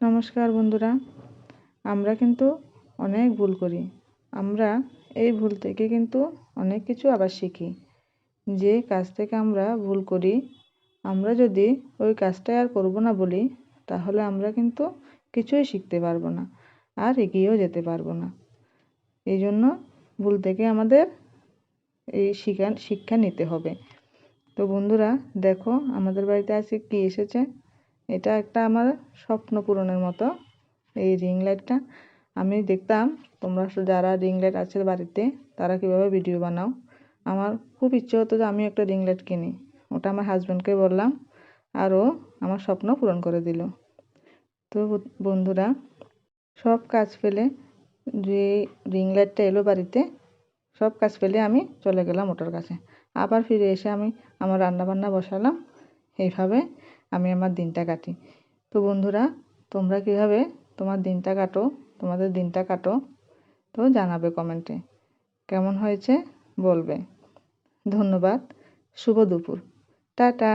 নমস্কার বন্ধুরা, আমরা কিন্তু অনেক ভুল করি। আমরা এই ভুল থেকে কিন্তু অনেক কিছু আবার শিখি। যে কাজ থেকে আমরা ভুল করি, আমরা যদি ওই কাজটা আর করব না বলি, তাহলে আমরা কিন্তু কিছুই শিখতে পারবো না, আর এগিয়েও যেতে পারবো না। এই জন্য ভুল থেকে আমাদের এই শিক্ষা নিতে হবে। তো বন্ধুরা দেখো, আমাদের বাড়িতে আজকে কি এসেছে। এটা একটা আমার স্বপ্ন পূরণের মতো। এই রিং লাইটটা আমি দেখতাম তোমরা যারা রিং লাইট আছে বাড়িতে তারা কীভাবে ভিডিও বানাও। আমার খুব ইচ্ছে হতো যে আমি একটা রিং লাইট কিনি। ওটা আমার হাজব্যান্ডকে বললাম, আর ও আমার স্বপ্ন পূরণ করে দিল। তো বন্ধুরা, সব কাজ ফেলে যে রিং লাইটটা এলো বাড়িতে, সব কাজ ফেলে আমি চলে গেলাম ওটার কাছে। আবার ফিরে এসে আমি আমার রান্নাবান্না বসালাম। এইভাবে আমি আমার দিনটা কাটি। তো বন্ধুরা, তোমরা কীভাবে তোমাদের দিনটা কাটো তো জানাবে কমেন্টে। কেমন হয়েছে বলবে। ধন্যবাদ। শুভ দুপুর। টাটা।